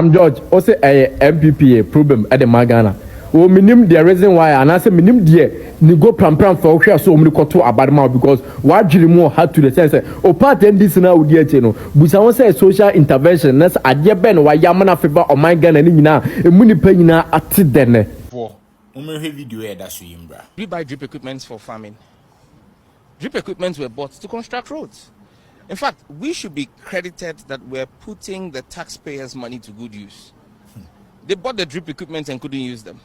I'm George. Also, a MPP problem at the Magana. Oh, minim the reason why, and I say minim the ni go pram for okay so many koto about mouth because what Jilimo had to the sense. Oh, part and this now with the no. But I want say social intervention. That's a dear Ben why Yamana favor or my gun and na a muni penina at then. For video here that's you bra. We buy drip equipment for farming. Drip equipment were bought to construct roads. In fact, we should be credited that we're putting the taxpayers' money to good use. They bought the drip equipment and couldn't use them.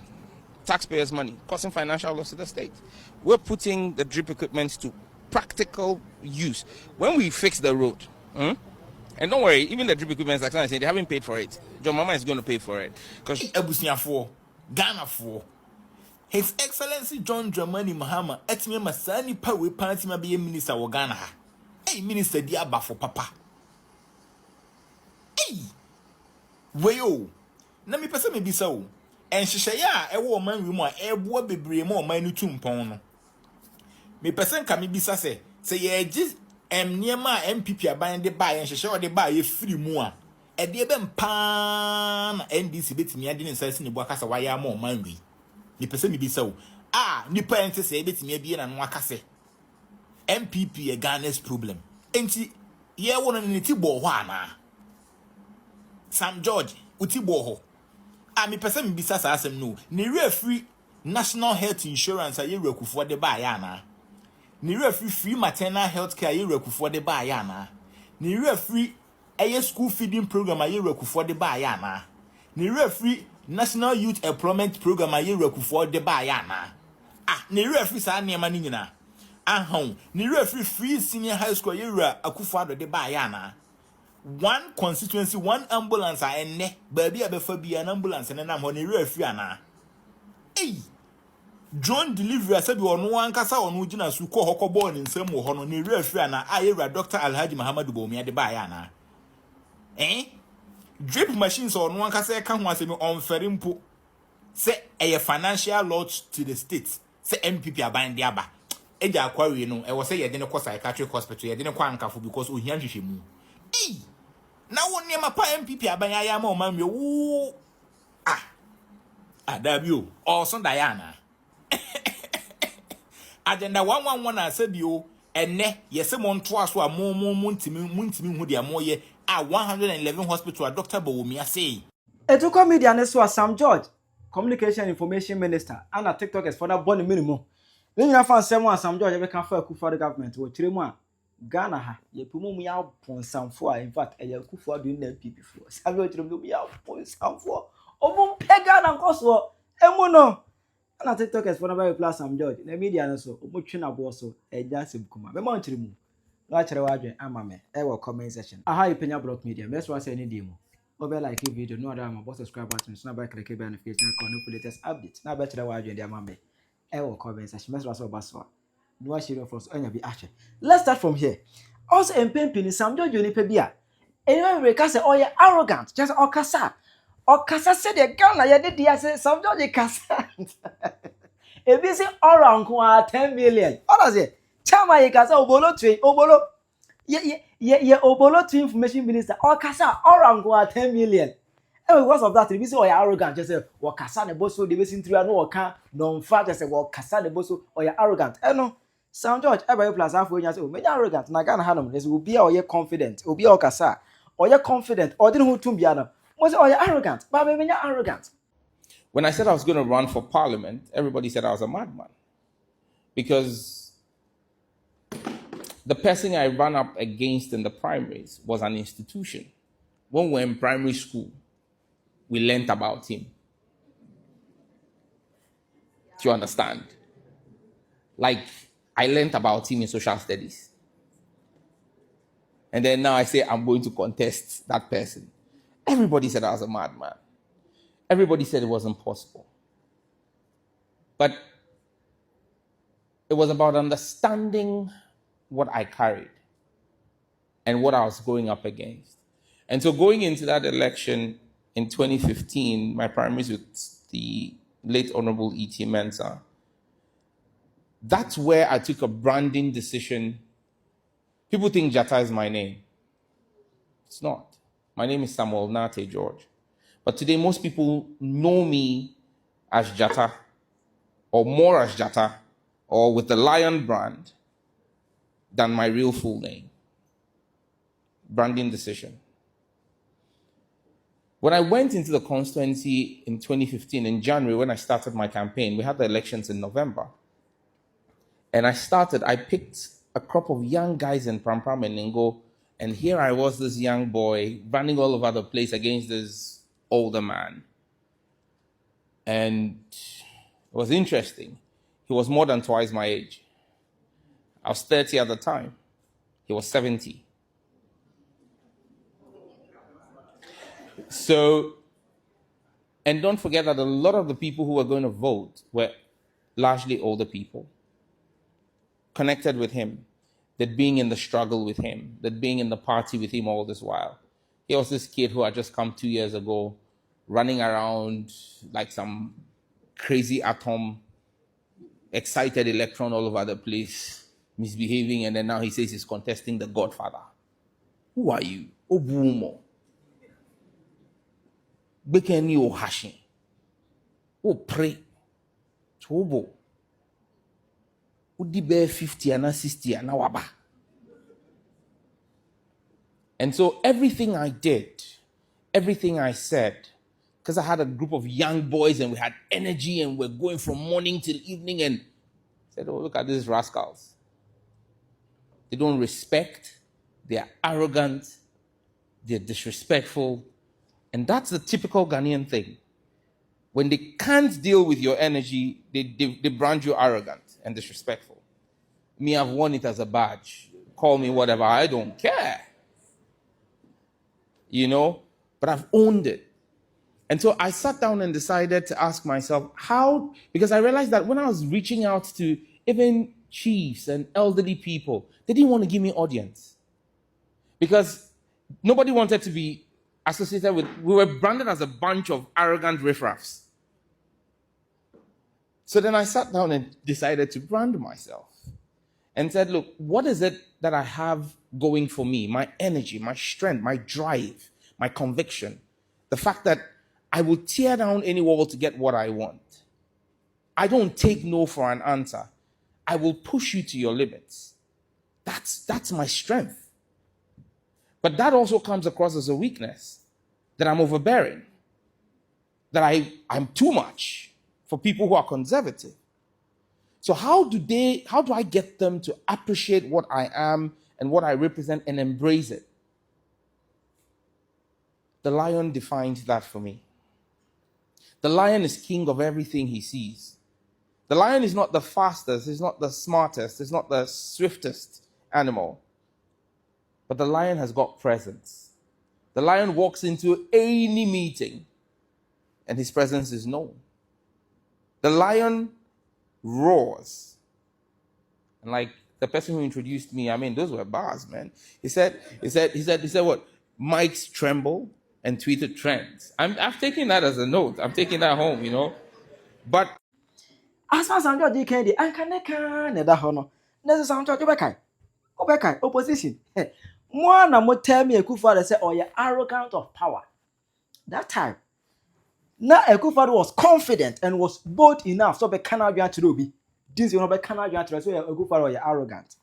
Taxpayers' money, causing financial loss to the state. We're putting the drip equipment to practical use. When we fix the road, and don't worry, even the drip equipment, like I said, they haven't paid for it. John Mahama is going to pay for it. Because Ghana for His Excellency John Mahama etime masani pa we party ma be minister of Ghana. Hey, minister diaba for papa. Hey, wayo. Na me pese me bisa o. Enhyehyɛ ya ɛwɔ man wi mu a ɛboa bebree ma ɔman no tumpɔn no. Me pese nka me bisa sɛ ye gi nneɛma a MPP aban de ba enhyehyɛ o de ba ye free mu a ɛde ebe mpa na NDC betimi ade ne nsa ne bo aka sɛ wayɛ ama ɔman wi. Me pese me bisa o. Nipa ente sɛ betimi abie na no aka sɛ MPP a Ghana's problem. Enti ye won no ti bo ho ana. Sam George uti bo ho. Me person me bisa sa asem no. Ni free National Health Insurance aye Akufo de ba ya na. Ni free maternal health care aye Akufo de ba ya na. Ni free aye school feeding program aye Akufo de ba ya na. Ni free National Youth Employment Program aye Akufo de ba ya na. Ni free sa nneema ni nyina. Ni free senior high school aye Akufo Addo de ba ya na. One constituency, one ambulance ene baby abefa bi an ambulance na nam ho ne refi ana. Hey, drone delivery asabi ono ankasa ono gina su ko hokobo ne nsam ho no ne refi ana ayera Dr. Alhaji Muhammadu Bawumia de ba ya na. Drip machines ono ankasa ka ho asemi onfere mpo se eye financial loss to the state se MPP aban de aba. Eja akwawe no e wo se ye de ne ko psychiatric hospital ye de ne kwa ankafo because ohia hwehwemu. Hey, now one near my MPP abanya ma man wo adabio also Diana agenda 111 asabio enne yese monto aso a mo muntimi hu dia moye 111 hospital Dr. Bawumia say Etuko media ne so Sam George communication information minister and a TikTok is for that born minimum then you fan Sam Sam George be kan fa Akufo Addo government wo kire mu a Ghana ha ye pumu ya ponsamfo a in fact e Akufo Addo NPP fo sabi o tire mu ya ponsamfo obum pega na nkoso emu no na TikTok is for na plus Sam George na media no so omotwe na bo so eja sebukuma be ma ntire mu na akere wa adwen ama me e wo comment section aha you Penyah block media best one say ni dey mu over like video no other am about subscribe button so na ba click be notification icon no for latest update na ba kere wa adwen dey ama me e wo comment section best one so ba so no share for us anya bi ache. Let's start from here. Also MPP Sam George oni pe bia anyway we ka say oye arrogant just okasa say the Ghana ye dey there say Sam George kasa e bi say around 10 million all say chama ye kasa obolo ye obolo to information minister okasa around 10 million. And because of that, we say oya arrogant just say wakasa ne boso de besin tria no waka no mfa just say wakasa ne boso oya arrogant no Sam George ebe plus half we say o me arrogant na Ghana hanom dey obi a oye confident obi a okasa oye confident or didn't hu tum bia no mo say oye arrogant but me arrogant. when I said I was going to run for parliament, everybody said I was a madman. Because the person I ran up against in the primaries was an institution. When we were in primary school, we learnt about him. Do you understand? Like, I learnt about him in social studies. And then now I say I'm going to contest that person. Everybody said I was a madman. Everybody said it wasn't possible. But it was about understanding what I carried and what I was going up against. And so going into that election in 2015, my primaries with the late Honorable E.T. Mensah, that's where I took a branding decision. People think Jatta is my name. It's not. My name is Samuel Nate George. But today, most people know me as Jata, or more as Jata, or with the Lion brand, than my real full name. Branding decision. When I went into the constituency in 2015, in January, when I started my campaign, we had the elections in November. And I picked a crop of young guys in Prampram and Ningo, and here I was, this young boy, running all over the place against this older man. And it was interesting. He was more than twice my age. I was 30 at the time. He was 70. So, and don't forget that a lot of the people who were going to vote were largely older people, connected with him, that being in the struggle with him, that being in the party with him all this while. He was this kid who had just come 2 years ago, running around like some crazy atom, excited electron all over the place, misbehaving, and then now he says he's contesting the Godfather. Who are you? Obumo. Bekeni o hashing. O pray. Tobo. Udi be 50 and 60 and waba. And so everything I did, everything I said, because I had a group of young boys and we had energy and we're going from morning till evening, and said, oh, look at these rascals. They don't respect, they're arrogant, they're disrespectful. And that's the typical Ghanaian thing. When they can't deal with your energy, they brand you arrogant and disrespectful. Me, I've worn it as a badge. Call me whatever, I don't care. You know, but I've owned it. And so I sat down and decided to ask myself how, because I realized that when I was reaching out to even chiefs and elderly people, they didn't want to give me audience. Because nobody wanted to be associated with, we were branded as a bunch of arrogant riffraffs. So then I sat down and decided to brand myself and said, look, what is it that I have going for me? My energy, my strength, my drive, my conviction. The fact that I will tear down any wall to get what I want. I don't take no for an answer. I will push you to your limits. That's my strength. But that also comes across as a weakness, that I'm overbearing, that I'm too much for people who are conservative. So how do I get them to appreciate what I am and what I represent and embrace it? The lion defines that for me. The lion is king of everything he sees. The lion is not the fastest, he's not the smartest, he's not the swiftest animal. But the lion has got presence. The lion walks into any meeting and his presence is known. The lion roars. And like the person who introduced me, I mean, those were bars, man. He said what? Mics tremble and tweeted trends. I've taken that as a note. I'm taking that home, you know. But as far as I'm just candy, I can't that honor. There's some church Obekai, opposition. One more tell me Akufo Addo say, oh, you're arrogant of power. That time. Now Akufo Addo was confident and was bold enough so be cannot be to do. This you know be cannot be to so Akufo Addo you're arrogant.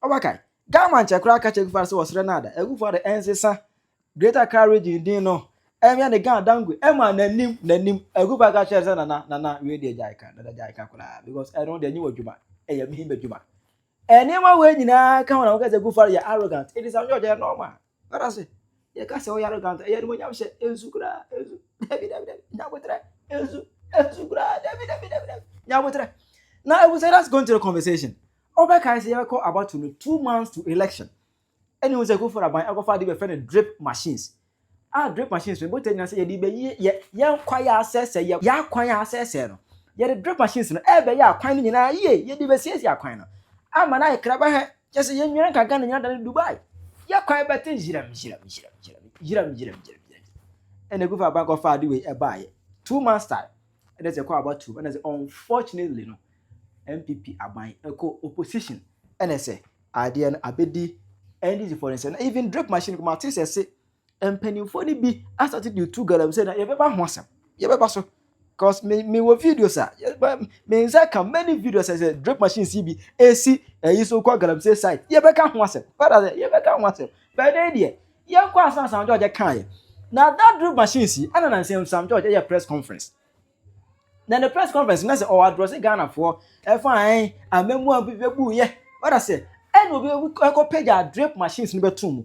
Obekai, Gaman chekra ka Akufo Addo was renada. Akufo Addo ensesa greater courage you didn't know. Every and the gun dangu. Emma nanim Akufo Addo chesa na we dey jaika kula because I don't the new juma. Eh me him juma. Anyone way nyina ka wona say Akufo Addo you're arrogant. It is a Georgia normal. What I say? You can say arrogant. You know you say enzukura enzu. David. Now I would say let's go into the conversation. Obekai say about 2 months to election. And he was a go for I go for the friend drip machines. Drip machines. We both say you be ya kwaya access ya kwaya access no. Ya the drip machines no e be ya kwan nyina ye di be see ya kwan no. Ama na ikraba he just ye nwere ka Ghana nyina dan Dubai. Ya kwan betin jiram. And the go for bank of far the way a buy 2 months time. And there's a call about 2. And there's unfortunately no NPP aban eco opposition. And I say idea abedi NDC for instance even drip machine come out say mpanimfo ni bi asate the two galamsey na yɛbɛba ho asɛm yɛbɛba so because me wo videos me nsa ka many videos as drip machine CB AC yi so kwa galamsey site yɛbɛka ho asɛm father yɛbɛka ho asɛm but then there yɛnkɔ asan Sam George kan na that drip machine si ana na nsɛm Sam George a press conference. Then the press conference, na say o address Ghana for fine amemu abebu ye. What I say? And we go page our drip machines ni betum.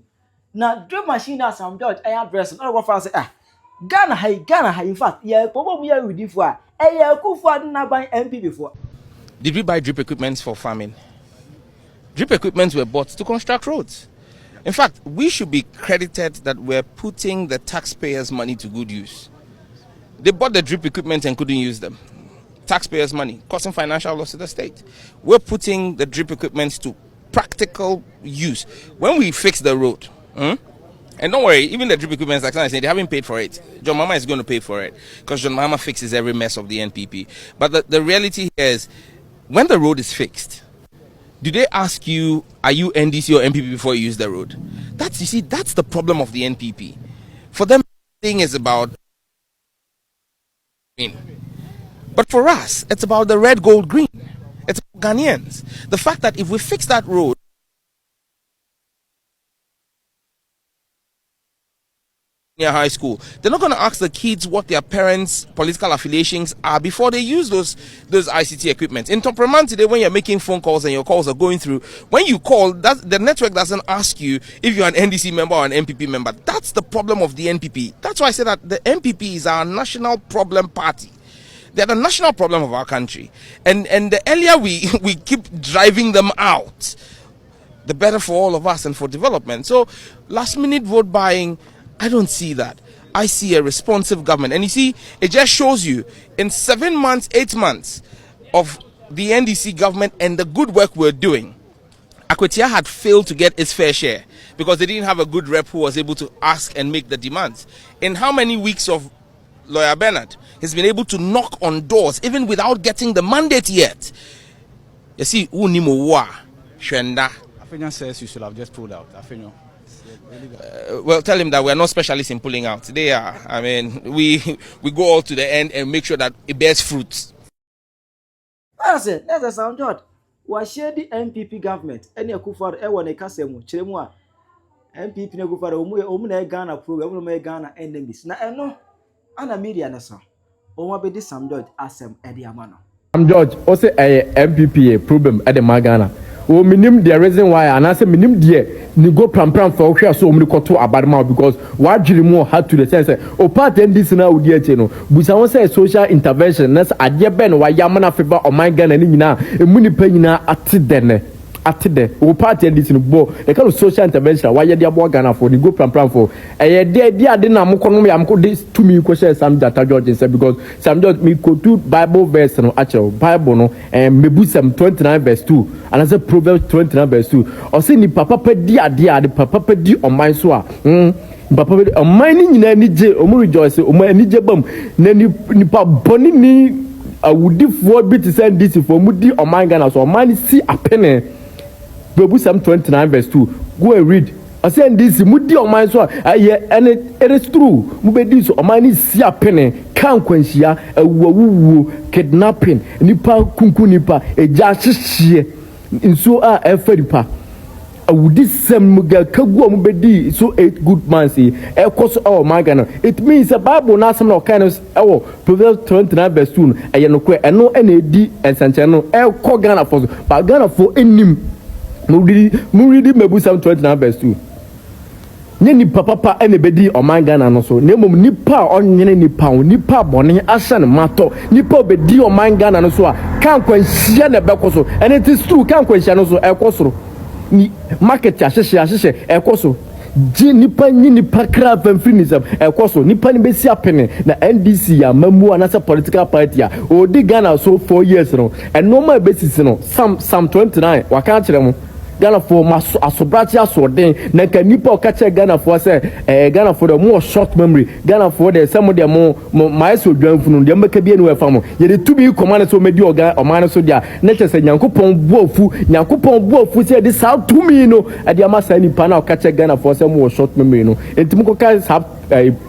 Na drip machine na Sam George address. No go for say Ghana high. In fact, yeah, probably we with for Akufo Addo NPP for. Did we buy drip equipment for farming? Drip equipment were bought to construct roads. In fact, we should be credited that we're putting the taxpayers' money to good use. They bought the drip equipment and couldn't use them. Taxpayers' money, causing financial loss to the state. We're putting the drip equipment to practical use. When we fix the road, and don't worry, even the drip equipment, like I said, they haven't paid for it. John Mahama is going to pay for it because John Mahama fixes every mess of the NPP. But the reality here is, when the road is fixed, do they ask you, are you NDC or NPP before you use the road? That's the problem of the NPP. For them, the thing is about. But for us, it's about the red, gold, green. It's about Ghanaians. The fact that if we fix that road, near high school, they're not going to ask the kids what their parents' political affiliations are before they use those ICT equipment. In Topraman today, when you're making phone calls and your calls are going through, when you call, the network doesn't ask you if you're an NDC member or an NPP member. That's the problem of the NPP. That's why I say that the NPP is our national problem party. They're the national problem of our country. And the earlier we keep driving them out, the better for all of us and for development. So last minute vote buying, I don't see that. I see a responsive government. And you see, it just shows you in 7 months, 8 months of the NDC government and the good work we're doing, Akufo had failed to get its fair share because they didn't have a good rep who was able to ask and make the demands. In how many weeks of Lawyer Bernard has been able to knock on doors even without getting the mandate yet? You see, Unimo Wa Shenda. Penyah says you should have just pulled out. Well, tell him that we are not specialists in pulling out. They are. I mean, we go all to the end and make sure that it bears fruits. That's it. That's a Sam George. We share the NPP government. Any Akufo Addo ewa ne kasemu. Chiremu a NPP ne Akufo Addo omu na Ghana program, omu na Ghana enemies. Na eno ana media na so. Omu abedi Sam George Asɛm edi amano. Sam George also MPP problem at the Magana. O minim the reason why and I say minim die ni go pram for hwe so omni koto abadma because wa dwiri mu had to the sense o part NDC na odi ache no busa won say social intervention na ade be no wa yamna feba o man Ghana ni nyina emu ni pa nyina atide o part NDC no bo e ka social intervention wa ye de abo Ghana for ni go pram for e de ade na mko no ya mko de to me ko share Sam George say because Sam George me ko to Bible verse no actual Bible no mebusam 29 verse 2 and I say Proverbs 29 verse 2 o say ni papa pa di ade papa pa di oman so a papa pa oman ni nyina ni je o mu rejoice o man ni je bam na ni pa boni ni awudifo bi to send this for mu di oman Ghana so oman si apene Psalm 29 verse 2. Go and read. I say this mudi on my so and it is true. Mubedi so omani si apene kan kwanhia awuwu kidnapping nipa kunku nipa eja hihie nso a eferipa awudi sem muga kagu mubedi so 8 good man say ekoso our magana. It means the Bible na some kind of Proverbs 29 verse 2 ayenokwe eno ena edi ensanche no ekọ Ghana for but Ghana for enim Muridi Psalm 29 verse 2. Ni papa ene bedi oman Ghana no so. Nemom nipa onyene nipa bone ahye mato. Nipa bedi oman Ghana no so a kan kwanhia na bekoso. And it is true kan kwanhia no so ekosoro. Ni market ahye ekoso. Ji nipa nyi nipa kra fanfinism ekoso nipa ni besi apene na NDC ya mamu anasa political party ya odi Ghana so 4 years no and normal basis no Psalm 29 waka kire mu Ghana for asobrachi asorden na ka nipa o ka che Ghana for say Ghana for the more short memory Ghana for the some of them more my so dwanfunu dem beka bi enu efa mo ye de tubi command so medi oga o man so dia na che say Nyankopon buofu say this how to me no e de ama say nipa na o ka che Ghana for say more short memory no enti mo ka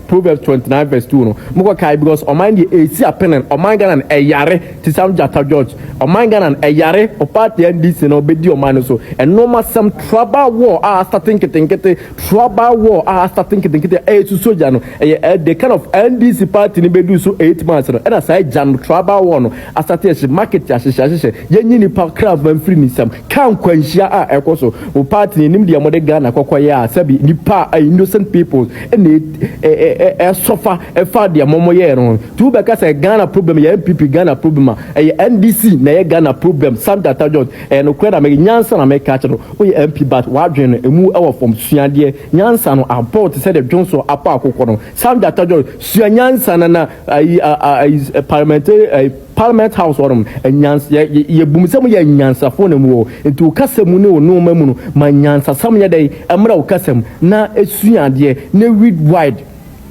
Proverbs 29 verse 2 no mo kai because o man the AC apenen o man Ghana eyare ti Sam Jata George o man Ghana eyare o party NDC no bedi o man so and normal some trouble war starting kete trouble war starting kete to soldier no the kind of NDC party ni bedu so 8 months no and say jam trouble war no starting market ahye yenyi ni pa craft man free ni sam kan kwanhia ekoso o party ni nim de Ghana kokoye sabi ni pa innocent people and suffer fa de momoye no tu be ka say Ghana problem ya MPP Ghana problem NDC na ye Ghana problem Sam Jata George no kweda me nyansa na me ka che no we MP but wadwen no emu e from suade nyansa no abort say the Johnson apa akokọ no Sam Jata George sua nyansa na parliamentary Parliament House or nyansa ye bumsam ye nyansa fo na mu enti o kasam ne o no mamu no ma nyansa sam ye dai amra o kasam na esuade na read wide.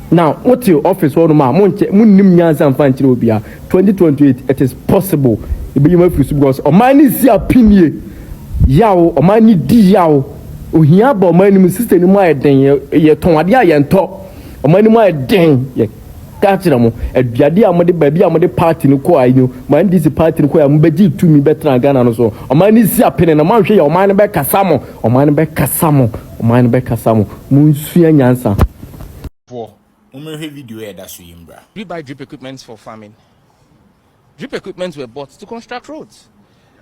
Now, what your office or ma munim nyansa mfa nchire obia 2028 it is possible e be you because o man is opinion yawo o man di yawo ohia ba o man ni system ni mu ayeden ye ton ade ayento o man ni mu ayeden ye ka kire mo aduade amode baabi amode party ni ko ayo man this party ni ko ya mbegi tumi betra Ghana no so o man ni si apene na man hwe ya o man be kasamo o man be kasamo munsua nyansa for video that so yimbra. We buy drip equipment for farming. Drip equipment were bought to construct roads.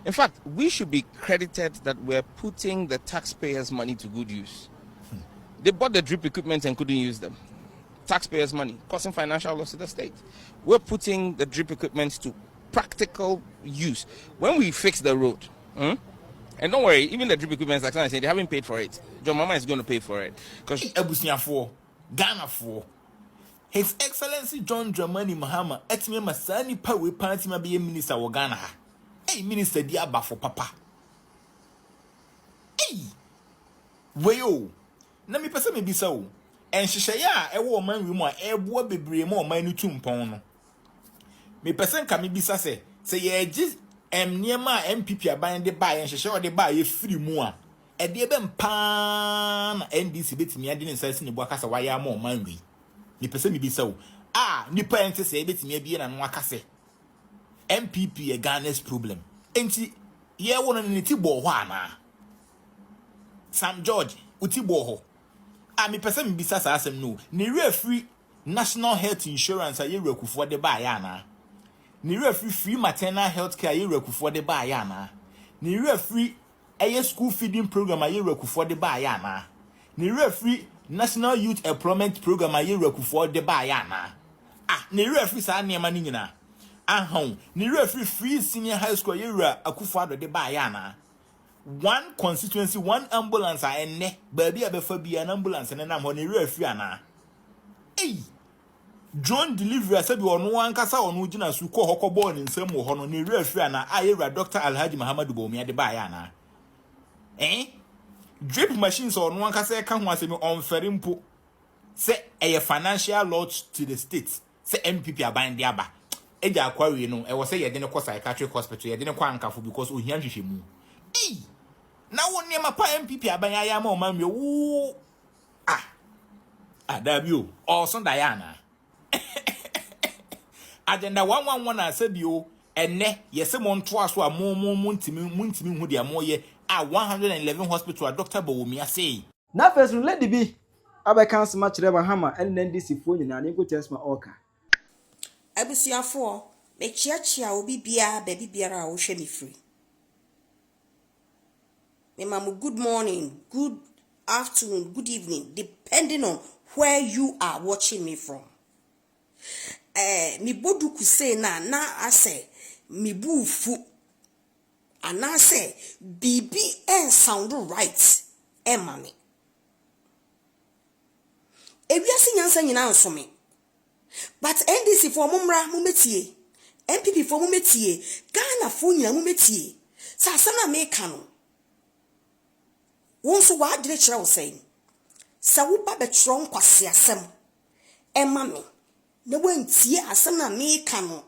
In fact, we should be credited that we're putting the taxpayers' money to good use. They bought the drip equipment and couldn't use them. Taxpayers' money, causing financial loss to the state. We're putting the drip equipment to practical use. When we fix the road, and don't worry, even the drip equipment, like I said, they haven't paid for it. John Mahama is going to pay for it. Because Ghana for His Excellency John Mahama etime masani pa we party ma be minister wo Ghana ha. Hey minister di aba for papa. Hey. Weyo. Na me pese me bisa o. Enhyehyɛ ya e wo man wi mu a eboa bebre mu o man no tumpon no. Me pese nka me bisa se ye gi niema MPP aban de ba enhyehyɛ o de ba ye free mu a e de be mpa na NDC betimi ade ne nsansi ne bo akasa wa ya ma o man wi. Ni pese mi bisa o nipa ente se ebetimi abie na no akase MPP e Ghana's problem enti ye wono ne ti bo ho ana Sam George uti bo ho mi pese mi bisa sa asem no ni free national health insurance a ye rekufo de ba ya na ni free maternal health care ye rekufo de ba ya na ni free school feeding program a ye rekufo de ba ya na ni free National Youth Employment Program a ye rekufo de ba ya na ni free sa niema ni nyina ni free senior high school ye Akufo Addo de ba ya na one constituency one ambulance a enne baabi abefa bi an ambulance ne nam ho ni free ana drone delivery asabi ono ankasa ono gina su ko hokobo ni nsam ho no ni free ana aye Dr. Alhaji Muhammadu Bawumia de ba ya na drip machines or no ankasa ka ho asemi on ferimpo say a financial loss to the state say MPP aban de aba eja akwari no e wo say ye de ne ko psychiatric hospital ye de ne kwa ankafo because ohia hwehwemu na wo niema pa MPP aban ya ma o man me wo adabio o so Diana agenda 111 asabio enne yese mo nto aso a mo ntimi hu de amoye 111 hospital Dr. Bawumia say na first lady bi abeka nsema kire Mahama NDC fo nyina ne go test ma oka abusuafo me chiachia obi bia baby biara a wo hwe me free me mamu good morning, good afternoon, good evening, depending on where you are watching me from. Mi bodu kuse na ase mi bufu ana say bibi and sound right mami ewiase nyansa nyina nso me but NDC for mumra mumetie MPP for mumetie Ghana for nyina mumetie sa na me ka no Wonso wa adire kyerɛ wo sɛn. Sa wo ba betro nkwase asɛm. Ɛma me. Na wantie asɛm na me ka no.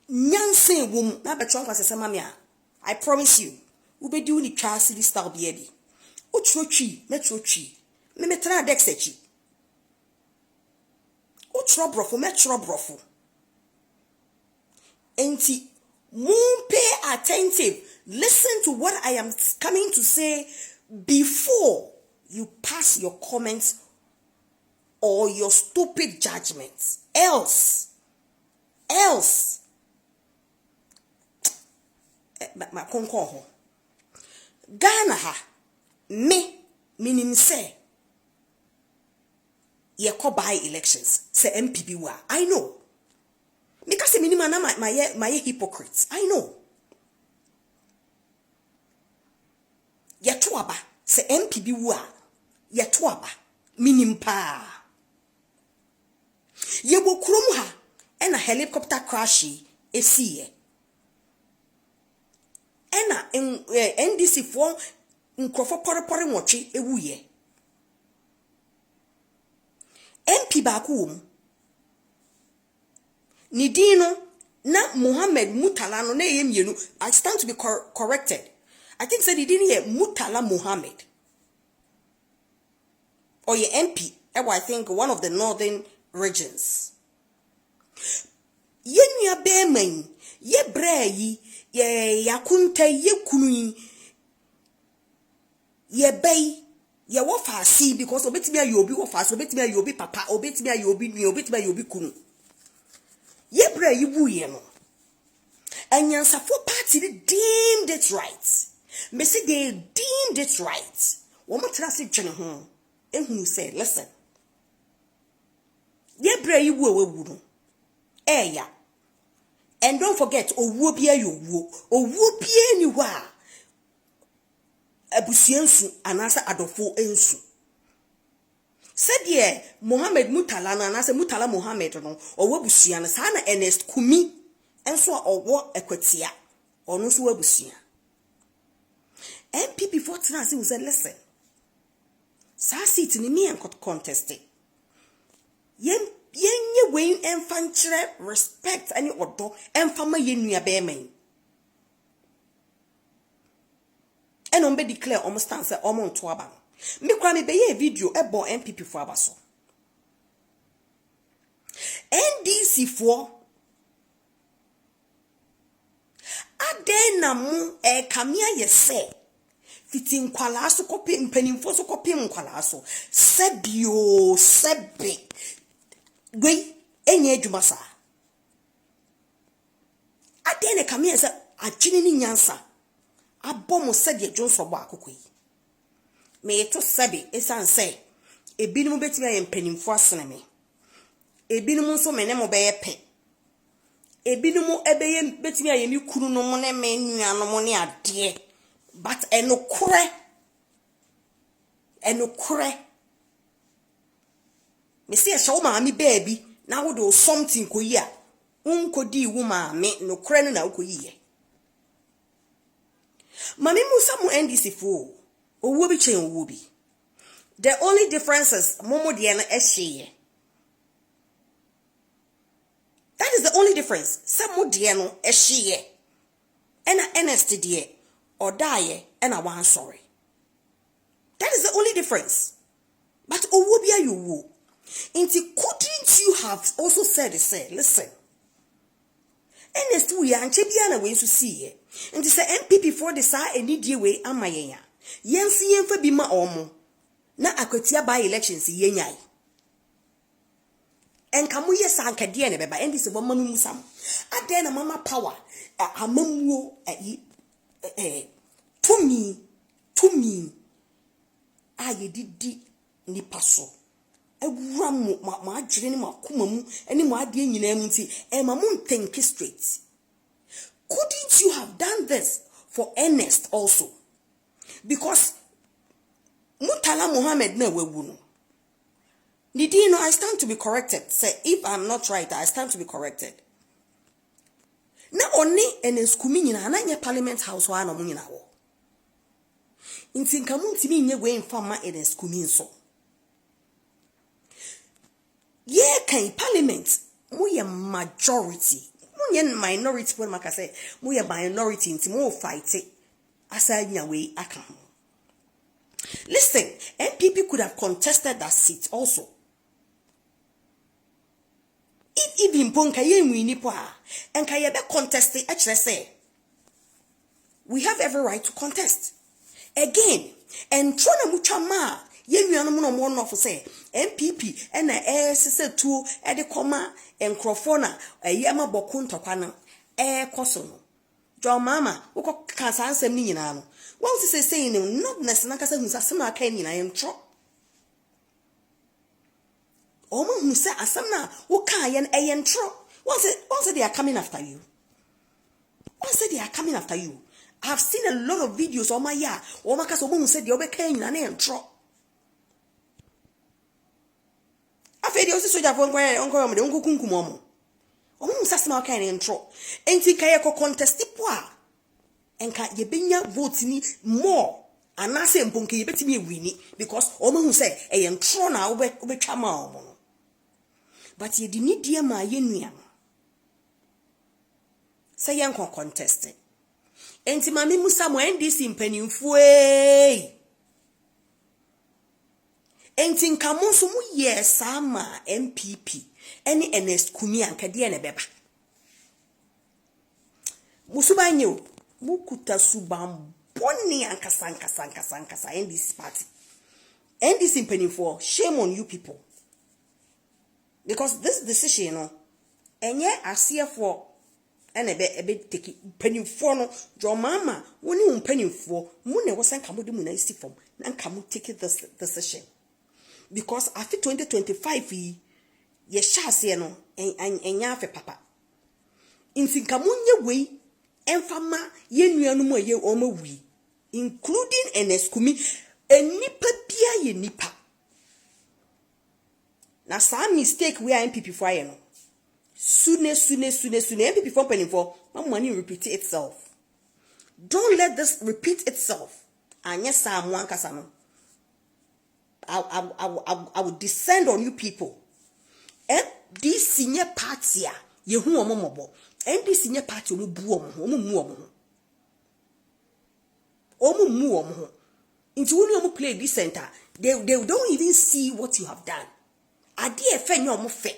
Nyanse wom na betro nkwase asɛm ma me a. I promise you. Ubedi uni twa city style bia bi. Utrotwi, metrotwi. Me metra dex echi. Utrobrofo, metrobrofo. Enti, moon pay attentive. Listen to what I am coming to say before you pass your comments or your stupid judgments. Else. Ma konkon ho. Ghana ha. Minim say. Ye ko by elections. Say MPP wa. I know. Because minima na my hypocrites. I know. Ye to aba. Say MPP wa. Ye to aba. Minim pa. Ye wo krom ha. And a helicopter crashy. Esi Ena NDC for nkrofo porepore nwoche ewuye. MP baako wom. Nidino na Mohammed Mutala no na yemienu. I stand to be corrected. I think said he didn't hear Mutala Mohammed. Or your MP. I think one of the northern regions. Ye nua be man, ye bra yi, ye yakunta ye kunu ye bay, ye wo fasi because obetimi ayobi wo fasi, obetimi ayobi papa, obetimi ayobi nua, obetimi ayobi kunu. Ye bra yi buye no. Anyansafo party deemed it right. Me say they deemed it right. Womo trase twene ho. Ehunu say, listen. Ye bra yi bu awu no. Eya. And don't forget, owo bia yo wo. Owo bia ni wa. Abusiensu anasa adofo ensu. Said ye Mohammed Mutala na anasa Mutala Mohammed no owo abusia na sa na Ernest Kumi enso a owo ekwatia. Ono so abusia. MPP for trans we said listen. Sa seat ni me en contested. Yenye wein enfanchire respect any odo enfama yenua be man. And on be declare almost stance almost to aba. Me kwa me be ye video ebo MPP for abaso. NDC for adena mu kamia yese fiti nkwala so kopi mpanimfo so kopi nkwala so sebio sebe gwe enye adwuma sa adena kamia se agwene ni nyansa abomo sede adwonso bo akokoi me to sebe esan se ebinim betimi aye mpanimfo asene me ebinim nso me ne mo be pe ebinim ebeye betimi aye mi kunu no mo ne me nuanom ne ade but enokure me see a show maami baby na wo do something ko yi a unkodi wo maami nokure no na ukoyi ye mami musa mu NDC fo owo bi chen owo bi the only difference is momo de na ehye that is the only difference some mo de no ehye ena Ernest de or die and I want sorry. That is the only difference. But Owobia you wo. Couldn't you have also said listen. Ernest we and Chebiana way to see ye. And say MPP for the sa any dear way am my yenya. Yensi yen for bima omo. Na akwatia by elections yenyai. And kamu yes anka dear neba and this one manu musam. Adena mama power amamuo to me aye didi ni paso ewura ma adwene ni makoma mu eni mo ade nyina mu nti e ma mun think straight. Couldn't you have done this for Ernest also? Because Mutala Mohammed na wewu no did you know I stand to be corrected. Say if I'm not right I stand to be corrected. Na oni Ernest Kumi nyina na nye parliament house wa na mo nyina wo Inti nka muntimi nye we mfama enes kumi nso. Ye kan parliament mo ye majority. Mo ye minority when maka say mo ye minority inti mo fight it. Asa nya we aka. Listen, NPP could have contested that seat also. If even ponka ye wini po ha, enka ye be contest it, actually say, we have every right to contest. Again, and trona mucha ma, ye nuanom no mo for say, NPP, and na se tu, de koma, and crofona, yama bokun tokwana, kosono. John Mahama, woko kasa ansem ni nyina no. What was he saying? Not necessarily kasa hu asem aka nyina entro. Omo hu say asem na wo kan ye entro. Once they are coming after you. Once they are coming after you. I've seen a lot of videos on my ya. Omo kasa omo hu say de obeka nyina na entro. Afedi o si soja fo onko mo de onko kunkum omo. Omo hu say asem aka entro. Enti ka ye ko contest po a enka ye benya vote ni more anase mponke ye betimi ewini because omo hu say e entro na obetwa ma omo. But ye di ni die ma ye nua. Say yan kon contest. Enti mami Musa mo NDC mpanimfo e. Enti nka mo so mu ye sama MPP eni Ernest Kumi anka de na beba. Musubanyo mukuta subam boni ankasa NDC party. NDC mpanimfo, shame on you people. Because this decision, you know, enye asefo ene be take mpanimfo no John Mahama woni mpanimfo mu ne wosan kamo de mu na isi form na kamo take this decision. Because after 2025 ye shase no enya afa papa. Inti kamo nye we enfama ye nuanu mo ye o mawi including Ernest Kumi enipa bia ye nipa na some mistake we are NPP for you know sooner NPP for penny for my money repeat itself. Don't let this repeat itself. And yes someone kasano I will descend on you people. And this senior party ye hu omomobo and this senior party omu bu omu into when you play this center they don't even see what you have done. Ade efe nya omu fe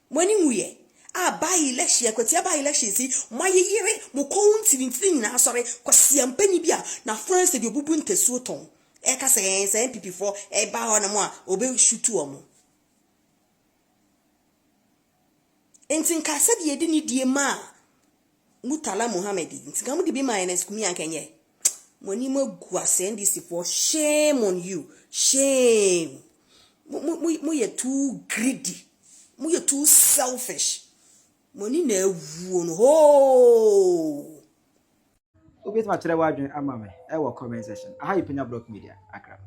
when we buy election kwati buy election si mo yeyere mo kontintin na asore kwasi ampani bia na France de obubu ntesuo ton e ka say NPP for e ba ho na mo a obe shutu omo. Enti nka sabi edi ni die ma Mutala Muhammad nti ga mu de bi ma Ernest Kumi ankenye moni magu ase NDC for shame on you, shame. Mo ye too greedy, mo ye too selfish. Moni na ewu no ho Obi tuma chere wadwen ama me e wo comment section aha Penyah Block Media Accra.